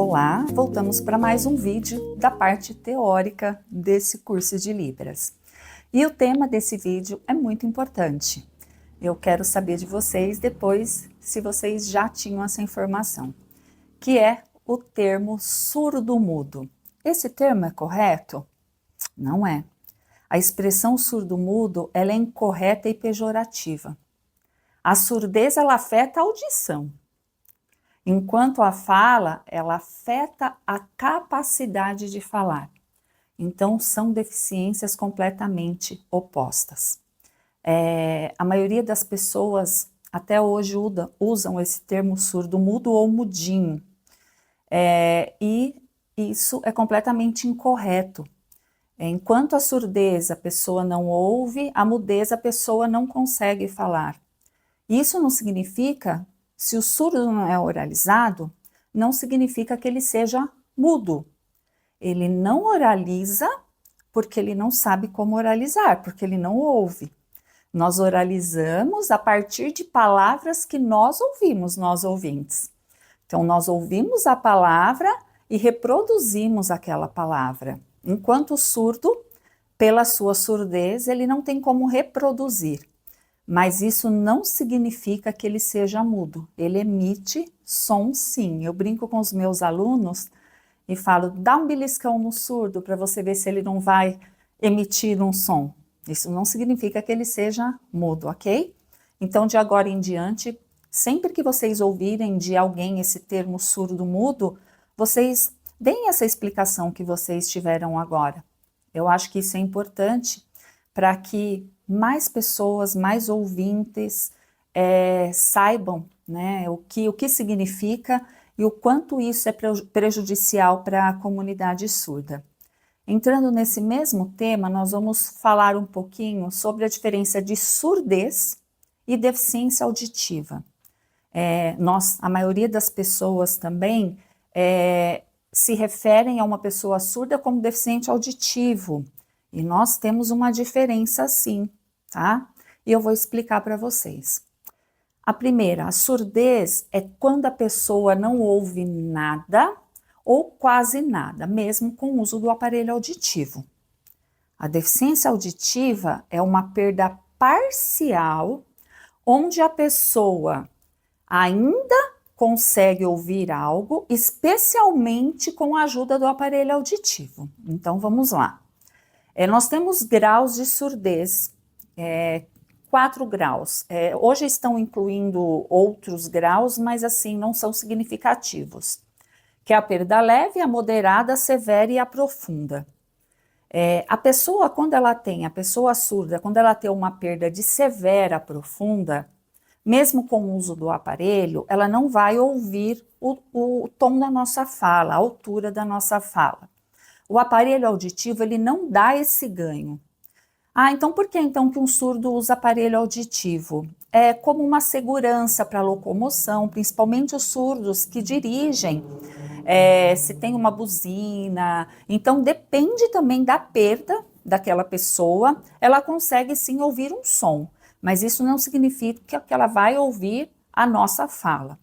Olá, voltamos para mais um vídeo da parte teórica desse curso de Libras. E o tema desse vídeo é muito importante. Eu quero saber de vocês depois se vocês já tinham essa informação, que é o termo surdo-mudo. Esse termo é correto? Não é. A expressão surdo-mudo ela é incorreta e pejorativa. A surdez ela afeta a audição, enquanto a fala ela afeta a capacidade de falar. Então são deficiências completamente opostas. A maioria das pessoas até hoje usam esse termo surdo-mudo ou mudinho. E isso é completamente incorreto. Enquanto a surdez a pessoa não ouve, a mudez a pessoa não consegue falar. Isso não significa, se o surdo não é oralizado, não significa que ele seja mudo. Ele não oraliza porque ele não sabe como oralizar, porque ele não ouve. Nós oralizamos a partir de palavras que nós ouvimos, nós ouvintes. Então, nós ouvimos a palavra e reproduzimos aquela palavra. Enquanto o surdo, pela sua surdez, ele não tem como reproduzir. Mas isso não significa que ele seja mudo. Ele emite som, sim. Eu brinco com os meus alunos e falo, dá um beliscão no surdo para você ver se ele não vai emitir um som. Isso não significa que ele seja mudo, ok? Então, de agora em diante, sempre que vocês ouvirem de alguém esse termo surdo-mudo, vocês deem essa explicação que vocês tiveram agora. Eu acho que isso é importante para que mais pessoas, mais ouvintes saibam, né, o que significa e o quanto isso é prejudicial para a comunidade surda. Entrando nesse mesmo tema, nós vamos falar um pouquinho sobre a diferença de surdez e deficiência auditiva. A maioria das pessoas também se referem a uma pessoa surda como deficiente auditivo, e nós temos uma diferença sim, tá? E eu vou explicar para vocês. A primeira, a surdez é quando a pessoa não ouve nada ou quase nada, mesmo com o uso do aparelho auditivo. A deficiência auditiva é uma perda parcial, onde a pessoa ainda consegue ouvir algo, especialmente com a ajuda do aparelho auditivo. Então, vamos lá. Nós temos graus de surdez, 4 graus. Hoje estão incluindo outros graus, mas assim, não são significativos. Que é a perda leve, a moderada, a severa e a profunda. A pessoa surda, quando ela tem uma perda de severa a profunda, mesmo com o uso do aparelho, ela não vai ouvir o tom da nossa fala, a altura da nossa fala. O aparelho auditivo, ele não dá esse ganho. Então por que então que um surdo usa aparelho auditivo? É como uma segurança para a locomoção, principalmente os surdos que dirigem, se tem uma buzina. Então depende também da perda daquela pessoa, ela consegue sim ouvir um som, mas isso não significa que ela vai ouvir a nossa fala.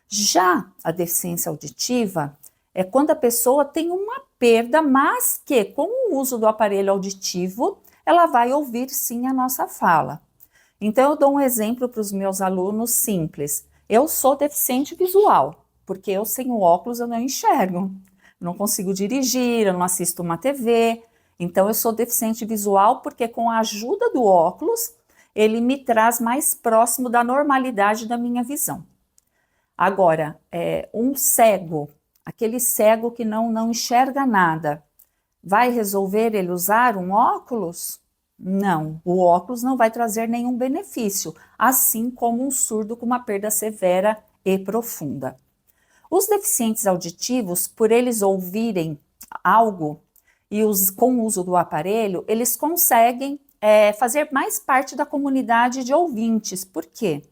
Já a deficiência auditiva é quando a pessoa tem uma perda, mas que com o uso do aparelho auditivo, ela vai ouvir sim a nossa fala. Então eu dou um exemplo para os meus alunos simples. Eu sou deficiente visual, porque eu sem o óculos eu não enxergo. Não consigo dirigir, eu não assisto uma TV. Então eu sou deficiente visual porque com a ajuda do óculos, ele me traz mais próximo da normalidade da minha visão. Agora, um cego, aquele cego que não enxerga nada, vai resolver ele usar um óculos? Não, o óculos não vai trazer nenhum benefício, assim como um surdo com uma perda severa e profunda. Os deficientes auditivos, por eles ouvirem algo e com o uso do aparelho, eles conseguem fazer mais parte da comunidade de ouvintes. Por quê?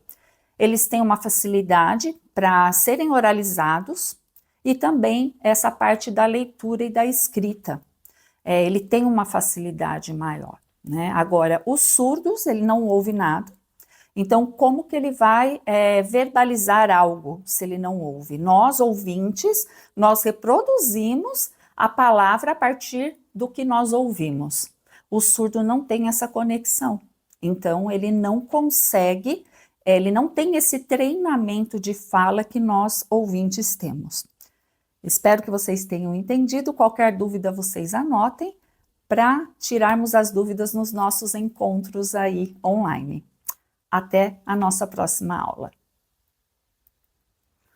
Eles têm uma facilidade para serem oralizados e também essa parte da leitura e da escrita. Ele tem uma facilidade maior, né? Agora, os surdos, ele não ouve nada, Então, como que ele vai verbalizar algo se ele não ouve? Nós, ouvintes, nós reproduzimos a palavra a partir do que nós ouvimos. O surdo não tem essa conexão, então ele não consegue, ele não tem esse treinamento de fala que nós, ouvintes, temos. Espero que vocês tenham entendido. Qualquer dúvida, vocês anotem para tirarmos as dúvidas nos nossos encontros aí online. Até a nossa próxima aula.